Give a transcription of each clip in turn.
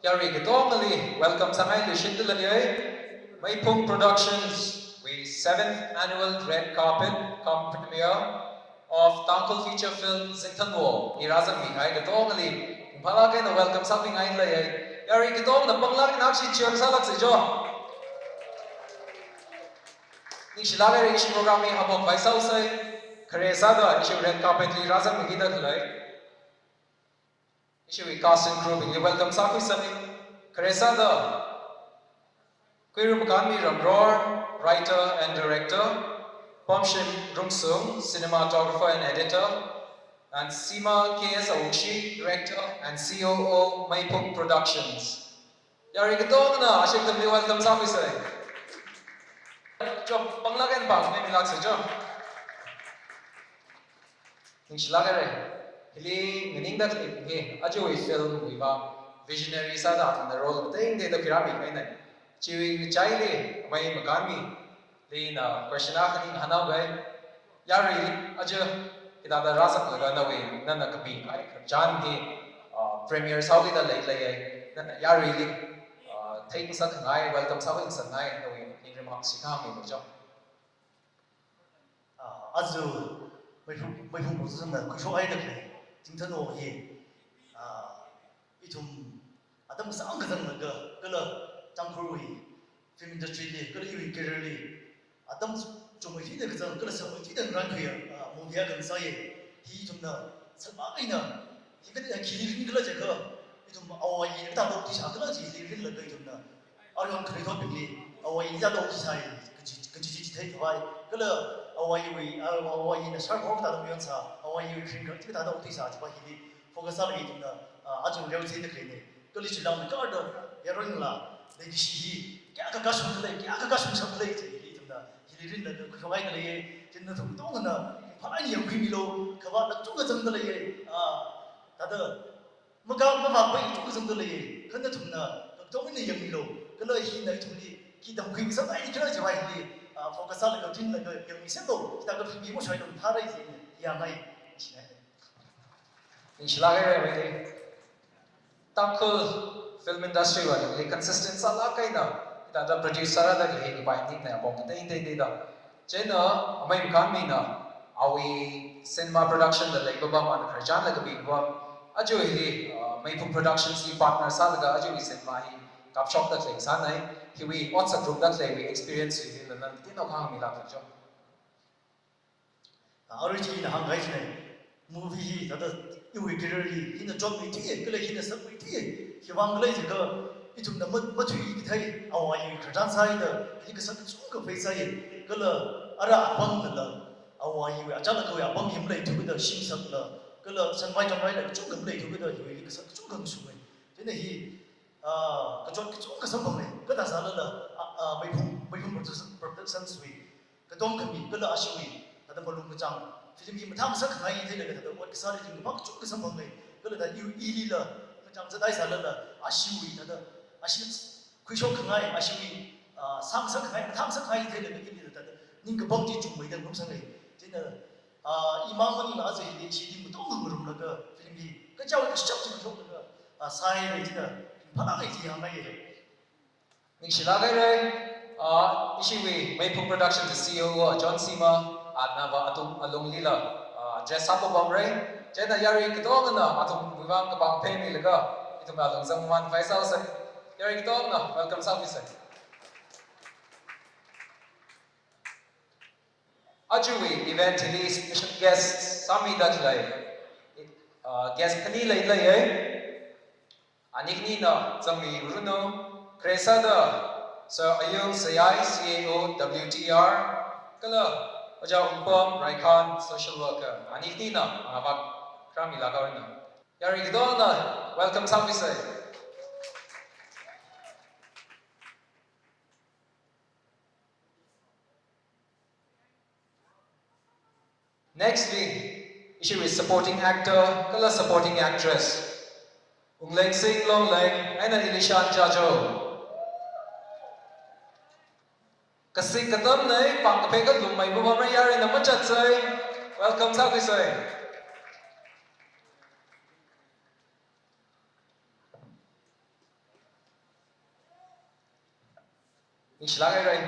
Yari Gitongali, welcome Samay Lushindalani, Meiphung Productions, with 7th annual red carpet premiere of Tangkhul feature film Zingthanwo. Irazami, I Gitongali, Palaka, welcome something I lay. Yari Gitong, the Bangladesh Nakshi Chursalak Sijo. Nishilaga Rishi programming about myself say, Karesada, issue red carpet, Razam Gida Kalai. Issue cast and crew, you welcome Saku Sami, Karesada, Kwirubakami Ramror, writer and director, Pomshin Rungsung, cinematographer and editor, and Sima KS Aoshi, director and COO Meiphung Productions. Yarikatona, Ashik the welcome Saku Sami. Job Banglagan Bang, maybe like a job. Nishlagare. Hili meaning that he Ajoy film with a visionary sada in the role of thing the pyramid kind Chewy Chile, May Magami, Lina, Questionaki, Hanaway, Yari, Ajo, Ida Rasa Lagana, Nana Kapi, John Gay, Premier Saudi the late Yari, taking something I welcome something Sanai, in remarks you come in the job. Azu, Meiphung position that control either. Zingthanwo he itum adam sang kadang naga kala Tangkhul film industry le kala yu career le adam chomai thi de kadang kala sa thi de ran khuya movie kan sa ye hi itum na salma aina hi kada khili kala jaka itum awai ta do ti sa kala ji rin la kai itum na aron khri tho pili awai ja do ti sai kaji thai thai kala awai na sharp of that ambiance awai kring ka ta da uti sa pa hi focus on it na aju level se de khine kali chilang ka da yaron la le gi hi kya ka shum le kya ka shum shum le ji hi na hi rin da ko khawai na le jin na thum tong na pha ni yam mi lo ka ba da chung ga jang da le ta da ma ka ma ba bai chung ga jang da le kan da thum na tong ni yam mi lo ka le hi na thum ni ki dam khing sa ai ka ji wai hi focus on the team like a young simple, that the people try to parade in Yamai. In Shilagare, Tangkhul film industry, a consistent Salakaina, that the producer that he binding there, but they did. Jenna, May Kamina, our cinema production, the Lake Baba and Krajan like a big one. Ajoy, Meiphung Productions, partner Salaga, Ajoy Cinema, Cap shop that like Sanai. We what's a group that we experience in the Nantino Kang Milaka job. Origin Hangai movie that you regularly in the job meeting, in the sub meeting, he won later go into the much we take our Krajan side, he can send a face I Gula Ara Bangla, our Ajanaco, among him late to the Shin Sutler, Gula San White and Right, Chunga late to the Chunga Sumi. Then he cái sống này cái là sao là mấy không production suy cái đông cái mình cái là suy là tao luôn cái trang phim gì mà tham sắc hay thế là cái tao cái sao thì mình bắt chút cái sống này cái là yêu ý là cái trang rất đại sao là suy là suy quy số hay suy sang sắc hay tham sắc hay thế là cái gì là nhưng cái bông chỉ chung mấy đứa cũng sang này thế là imam mình là gì thì chỉ đi một tổ người là cái phim gì cái cháu cái chấp chỉ một cái sai này thế là Nishilagare, Ishiwi, Meiphung Production, the CEO, John Sima, Nava Atum Along Lila, Dress Up of Ray, Jenna Yari Kitongana, Atum Vivang Kabang Pemi Laga, Itum Along Zangman Faisal, Yari Kitongana, welcome Southeast. Ajuwi, event release, special guests, Sami Dajlai, guest Kanila Ilay. Aniknina, Zami Bruno, Kresada, Sir Ayung Sayai, CAO, WTR, Kala, Aja Umpam, Raikan, social worker, Aniknina, Avak, Krami Lagarina. Yarigdona, welcome Southeast. Nextly, issue is supporting actor, Kala supporting actress. Leng Sing Long Leng, and Ilishan Jajo. Kasik Katam Nay, Pang Peka Lumai Bumaya in the Machat say, welcome Southeast. Niшлagay ray.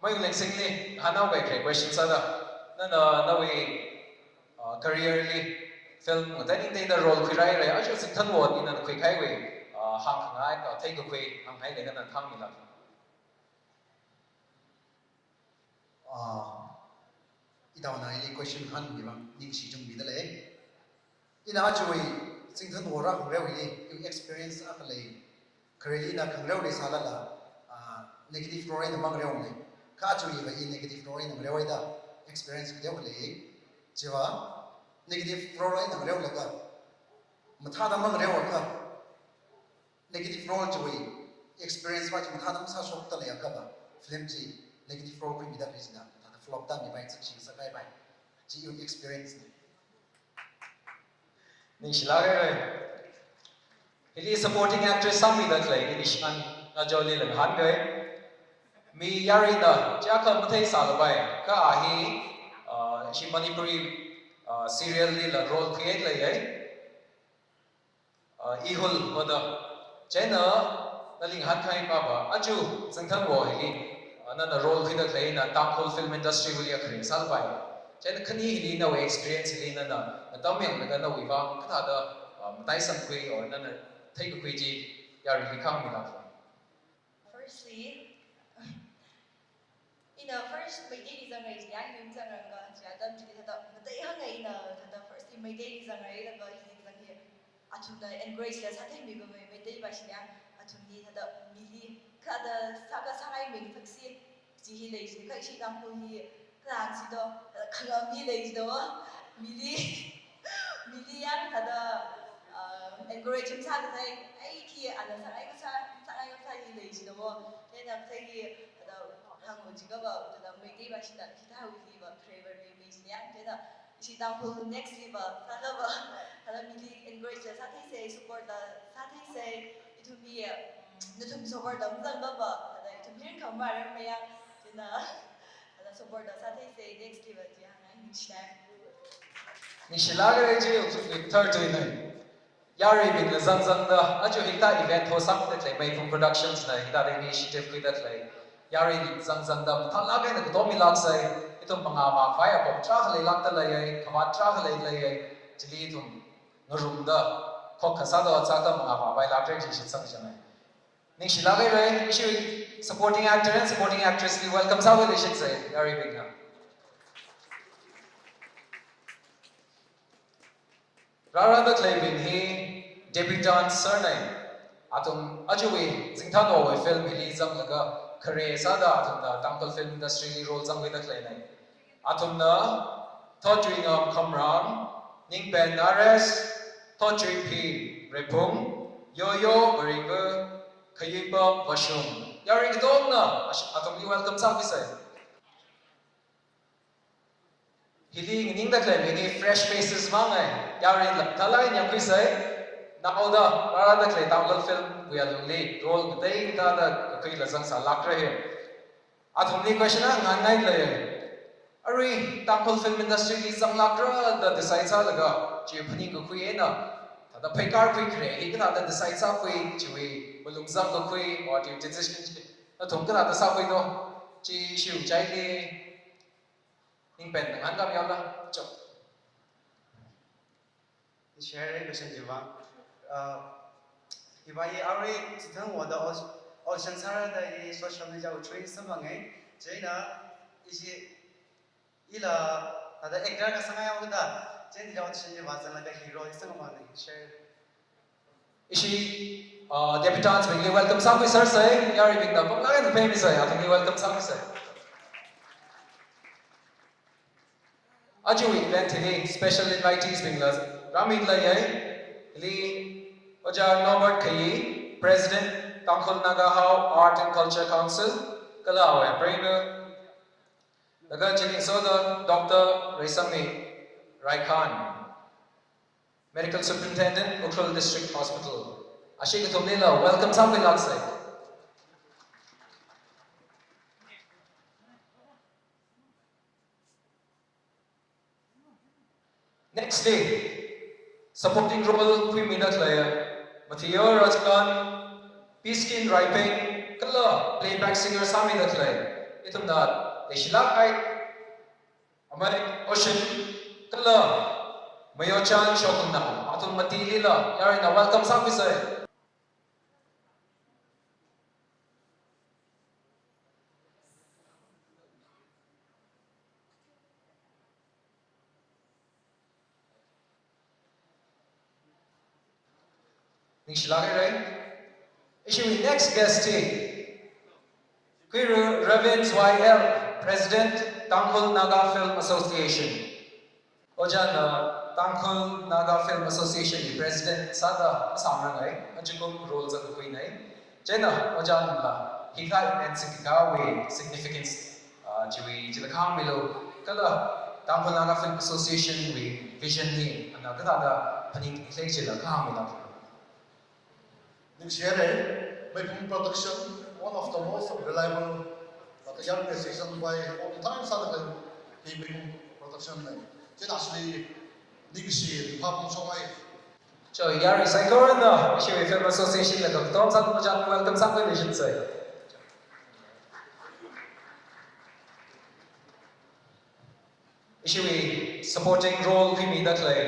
May uling singli hanaw kay kay question sada. Na careerly film ngataning day na role khirai ray ajo Zingthanwo in an quick highway hang khangai take a quick hang hai lengan an thang mila. Itauna ini question han ni bang ning si jung bi da le ina chui Zingthanwo ra Khangrah ni experience a le currently na Khangrah le sala la negative story na mang reong le ka chui ba in negative story na reoi da experience ke le jiwa negative story na reong la ka matha da mang reong ka negative story chui experience ba matha da sa shok ta le ka ba film ji negative story bi da krisna flop da mi bai chi sa bai bai ji you experience Ni Niшлagay ray. Hili supporting actress sami that like inishan na jolly lang han gay. Mi yari na jaka mutai salabay ka ahi she Manipuri serial ni la role create lay ay ihul hoda chena naling han kai pa ba aju Zingthanwo hili na role khida lay na Tangkhul film industry wili akhin salbay chena khani hili na we experience hili na tamyang na wiwa kha da matai sam khui or na thai ko khui ji yari li khang mi la. Firstly, in the first my daily zangai yang yung zangranga jadam jadi thada matai hangai na thada first my daily zangai la ga hi zangai atuna and grace la sathe mi ba my daily ba shya atuni thada mili kada saga sangai mi taksi ji hi lei ji kai shi dam ko hi klang si do khanga mi lei ji do mili yang thada encourage him sa ga ai ki ana sa ai ka sa hi lei ji do then am sai hi hango jiga ba da mai dai ba shi da kita hawi ba favor mai mai yang da shi Tangkhul next li ba ta ba hala mili encourage sa thai se support da sa thai se itu mi na tum support da mzang ba ba da itu mi kan ba ran mai yang da hala support da sa thai se next li ba ji hang ni shi Niшлagay ji third to nai. Yari big la zang da aju hita event ho sam that like Meiphung productions na hita the initiative with that like yari zang da thala ga na to mi lak sai ito mga ma fire pom tra le lak ta lai ai khama tra le ai chili tum ngarum da khok khasa da cha ta mga ma bai lak tre ji shi sam janai. Niшлagay rai issue supporting actor and supporting actress we welcome sa we should say yari big na. Rara da claiming he debutant surname atum ajuwe Zingthanwo we film hili zam laga khare sada atum da Tangkhul film industry li role zam we da claiming atum na Ngakuingam Khangrah ning ben ares P Meiphung yo ringa khayimba Mashun yari gdom na atum li welcome sa we say hili ning da claiming he fresh faces mangai yari thalai nyam kui say na oda para da clay Tangkhul film we are doing late role dai da kai la sang sa lak rahe athum ni question ngan nai le ari Tangkhul film industry li sang lak ra da decide sa laga chi phani ko kui na da phaikar kui khre hi ka da decide sa kui chi bulung zam ko kui or the decision athum ka da sa kui do chi shiu chai li ning pen ngan kam yam la chok share question jiwa ibai ari Zingthanwo da ocean sara da social media utri samangai jaina isi ila ada actor ka sangaya da jen da ocean jiwa jana da hero isama ne share ishi debutants we welcome some sir say yari big da bang na famous say I think welcome some say aju event today special invitees binglas Ramin Layay, Li Oja Norbert Kayi, President, Tangkhul Nagahau Art and Culture Council, Kalawa, Brainer, Naga Jining Soda, Dr. Resami Raikhan, Medical Superintendent, Ukhrul District Hospital. Ashik Tumnila, welcome Sambi Laksai. Next day, supporting role 3 minutes later, Matthieu Rajkan, Peacekin Riping, Kala playback singer sami da klay. Itum da Deshilak ay amay Ocean kala mayo chan shokun na atum matili la yari na welcome sa bisay. Nishilak ay issue next guest Kwiru Ravens YL President Tangkhul Naga Film Association. Ojan Tangkhul Naga Film Association ni President Sada Samrangai Ajukum roles at the Queen. Jena Ojan Hika and Zingthanwo significance Jiwi Jilakam Milo Kala Tangkhul Naga Film Association we vision ni Anagada Panik Jilakam Milo. Next year, Meiphung production, one of the most reliable young musicians by all the time started in Meiphung production. Then actually, next year, Meiphung song ay. So Yari Saikoran na Issue Film Association la Tom sa mo jan welcome sa coalition say. Issue supporting role kimi that lay.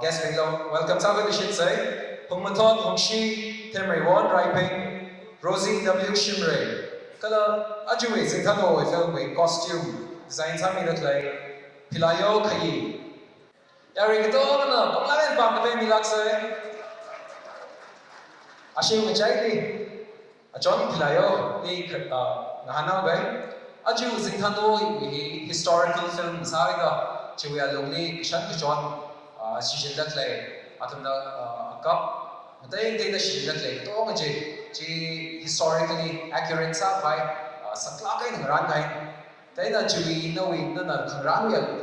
Guest welcome sa coalition say. Pungmaton Hongshi Temrewon Riping Rosie W. Shimray. Kala Ajuwe Zingthanwo film with costume design sami that lay. Pilayo Kayi. Yari ito na panglayan pa kami milak say. Ashiw ngajay John Pilayo ni nahanaw gay. Aju Zingthanwo historical film sa ida. Chiwi alumni kishan ki John shishin that lay. Atum na cup. Matay hindi na shishin that lay. Ito ngajay historically accurate sa bay sa klakay ng rangay. Tayo na chiwi na win na Khangrah yan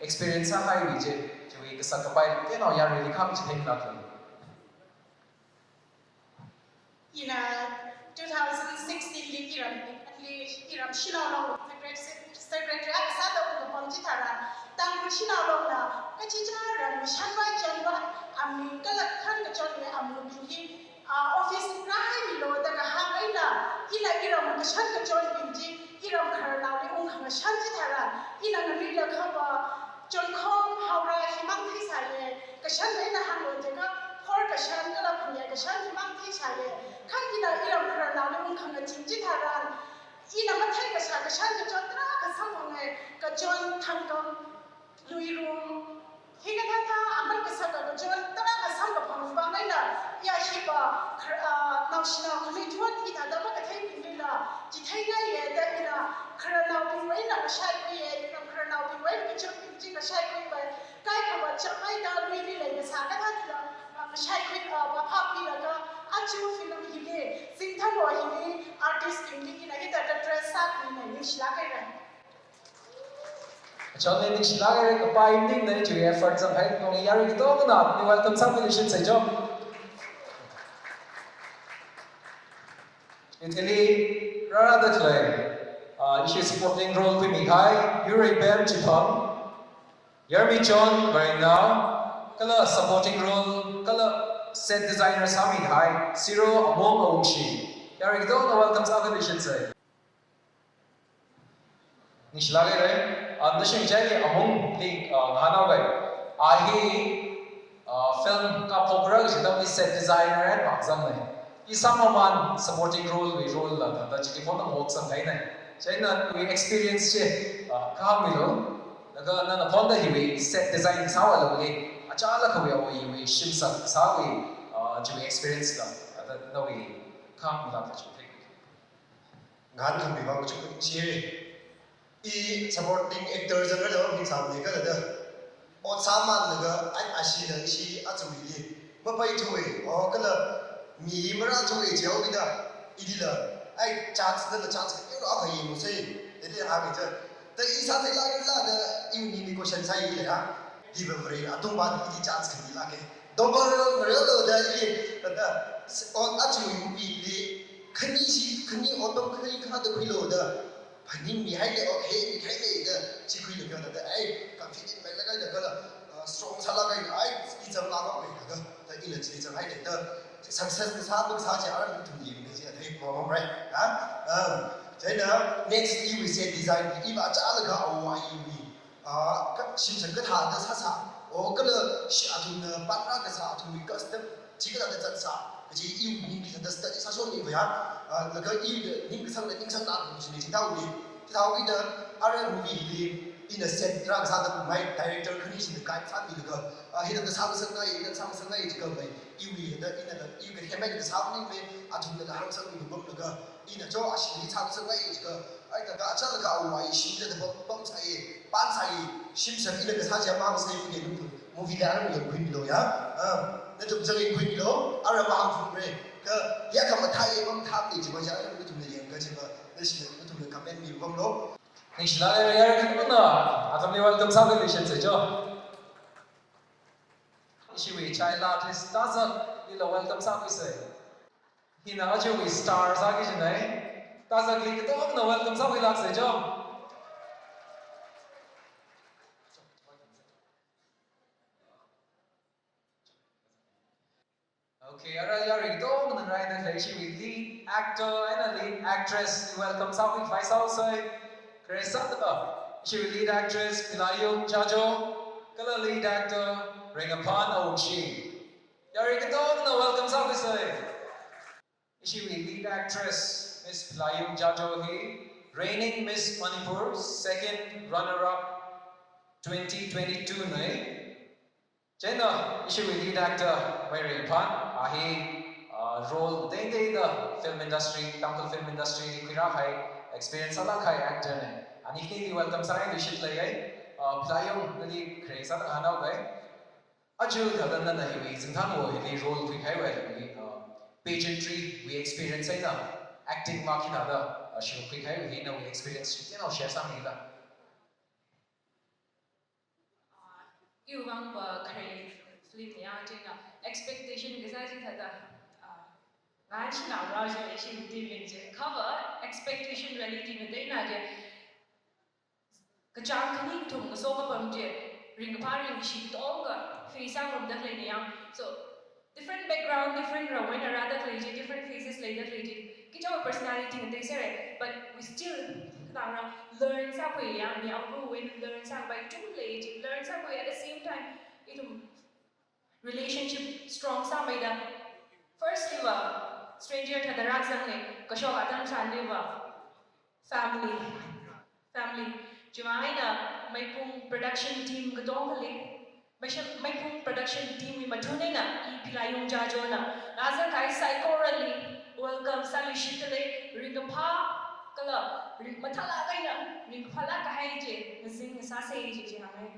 experience sa kay wije. Sa kapay, kaya na yari kami sa tingin natin. In 2016, Iram Shinalong, Secretary Aksada Pamchitara, Tangkhul Shinalong, Kachicharam, Shanwai Janwa, Ami Kalakan John, Amubi, Office Rahilo, the Hamaila, Iram Kashanka John Binji, Iram Karna, Shanchitara, Ina Namila Kaba. John Kong, Haura, Himang Tisaye, Kashan in the Hango, for Kashan, Galapuya, Kashan, Himang Tisaye, Kandida, Iram Karana, Kanga Tinjitaran, Ina Mataka, Kashan, the John Draka, Samone, Kajon, Tangam, Louis Room, Higatata, Amakasaka, John Draka, Samba, Bangala, Yashiba, National Committee, Ita, the Makatay Villa, Jitaina, Davina, Karana, Wina, Shai, Karana, Wina, Shai, Kai, Chamaida, really like the Sakata, Shai, Papi, Achu film, Zingthanwo, artist in a dress up in a Nishlaka. John Nishlaka, a binding that you efforts of help on Yari Dogana, you welcome some conditions, say John. Italy, rather claim. Issue supporting role with Zingkhai, Yuri Ben Chipang. Yermi John right now, kala supporting role, kala set designer Sami Hai, Zero Among Aungshi. Yari don't know welcomes other vision say. Nishlage right? Nishing Jay Among the Hanaway. Ahi film ka program is set designer and Maxam. Is someone supporting role we role the Chikipon works on Kaina. China we experience Kamilo. Naga na ponda hiwi set design sawa lagi achala ko we shimsa sawi to experience that no we come without the chicken. Ngan kan biwa ko chuk chi I supporting actors and other things are like that. On saman naga ai ashi na ishi atsuwi mapai tuwe o kala mi mara tuwe jao bida idila ai chance the chance you know akai mo sei dede ha bi the isa the la you need question sai le ha delivery atumba di chance kan la ke double real the on actually we le khani on dom khani kha the khilo the panin mi hai le okay mi khai le the chi khilo ka the ai confident mai la ga the strong sala ga ai is a la ga the ile chi chang hai the success the sa sa ja ar tu yi me ji big problem, right? Thế nữa, next you will say design thì ima trả là cái awai you các sinh sản cái hàng cái啥cái là sản thùng bán ra cái sản thùng cái step chỉ cái là cái sản cái gì yêu mình cái sản study sản xuất như vậy là cái yêu những cái sản nào cũng chỉ thao cái đó ở movie thì in a sense ra cái sản mai director cái gì cái phát đi được hiện tại cái sản này chỉ cần phải yêu mình hiện tại yêu cái hem cái sản này về thùng cái hàng sản mình cũng được in a cho actually sản này chỉ cần ai cả chắc là cái awai sinh ra được bấm sai ban sai sinh sản in cái sản gì mà sai cái movie đã là nhiều quên rồi nên tụi mình quên rồi ở đây bao nhiêu người cái giá cả mà thay bằng tham thì chỉ có giá cái tụi mình cái chỉ có nên chỉ có tụi mình comment nhiều vòng đó nên chỉ là cái đó nữa tụi mình welcome sau cái lịch sử cho Ishi chai la this doesn't đi là welcome sau cái sự khi nào cho we stars ra cái gì này ta ra cái đó nó welcome sau cái lạc sự cho Okay, ara yari to nang rai na thai shi lead actor and a lead actress welcome sau cái phải sau soi Kresa ta shi lead actress Pilayong Chajo kala lead actor Ringapan Ochi yari ka to na welcome sau cái soi shi lead actress Miss Pilayong Chajo hi reigning Miss Manipur second runner up 2022 này Jenna, she will lead actor Mary Pan. He role day the film industry, Tangkhul film industry, Ngakuingam experience a lot actor ne. And he welcome sa we should lay playong nali craze at hanaw gay. Aju dadan na hi Zingthanwo he role we hai pageantry we experience na acting makina da she quick hai we know we experience share some nila. Yêu vang và create film nhà trên là expectation cái gì thật là ngán chỉ nào ra cho cái chuyện tìm mình chứ cover expectation reality cái đấy là chứ cái trang cái này thùng cái số cái phần chứ ring cái ring chỉ tốt cái phía sau from that lady yang so different background different role when ra that lady different faces like that lady cái chỗ personality cái đấy sẽ but we still nào là learn sao vậy à mình ông vừa learn sao vậy chúng lady learn sao vậy at the same time itu relationship strong sao vậy đó first you stranger thật ra rằng này có show ở trong tràn đi vào family chúng ai là Meiphung production team cái đó cái Meiphung production team mà thua này nè Pilayong Jajo nè là giờ cái psychorally welcome salutation đấy ring pa cái là mà thằng là cái nè ring pa là cái hay chứ zing sa say chứ hàng này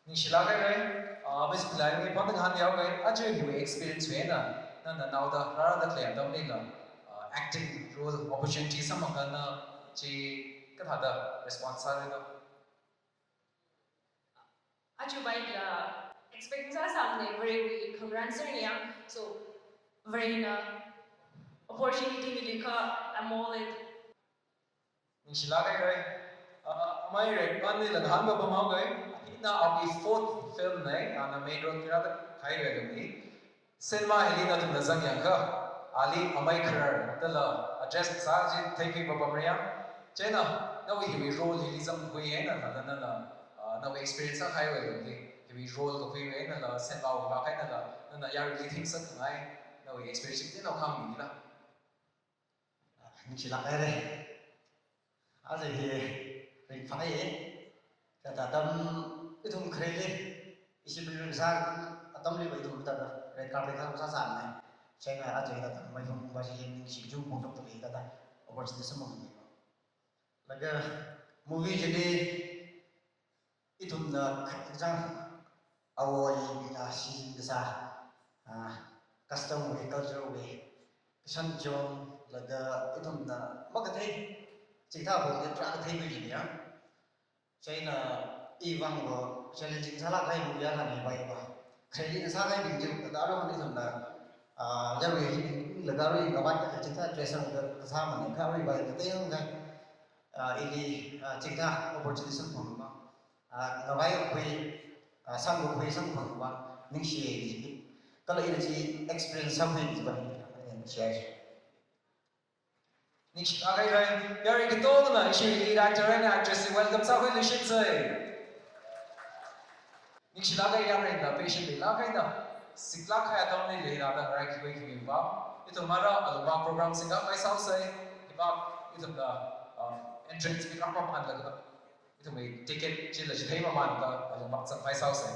Ni sila cái đấy Miss Pilayong ni phong han yao cái aju hi experience về na now the rara the claim dom ni la acting role opportunity some kan na chi cái thà da response sa đó aju bai la expecting sa sam ne very Khangrah sir ni yang so very na opportunity mi ka amoled Ni sila cái đấy mai rek pan ni la han ba mau cái na of the fourth film này na main role kira da khai ve dum ni cinema elina tu na zang yang ka ali amai khar da la address sa ji thai ki ba maria chena na we role realism hui na na we experience khai ve dum ni we role ko hui na la cinema ba khai na ya really think sa ngai na we experience ti na kham ni la mình chỉ là cái đây à gì thì mình phải cái ta tâm cái thùng khay đi isi belum sang tâm đi vậy thùng ta red carpet ta cũng sang này saya nggak ada kita mai thùng basi yang si jum pun tu kita ta opportunity semua ni lagi movie jadi itu na jang awal ini si desa custom way culture way kesan jom lagi itu na mak cái chỉ thao bộ cái trang thấy cái gì nhá saya na Ivan go challenging salah kai mu ya kan bai ba khali na sa kai bin ju da ro ni sam da ya wi la ga ri ka ba ta chita treasure ga sa ma ne ka ri bai ta te hong ga ili chita opportunity sam phang ba ka bai khui sang go khui sang phang ba ning shi ji ka la ina ji experience sam hui ji ba ni share Nish agai rai yari kitol na ishi lead actor and actress welcome sa ko lishin say. Nish agai yari na patient la kai na sikla kaya daw ni le da rai ki ki ba ito mara alwa program singa mai sao say ba ito da entrance pick up man la ito may ticket chila chithai ma man da alwa sa mai sao say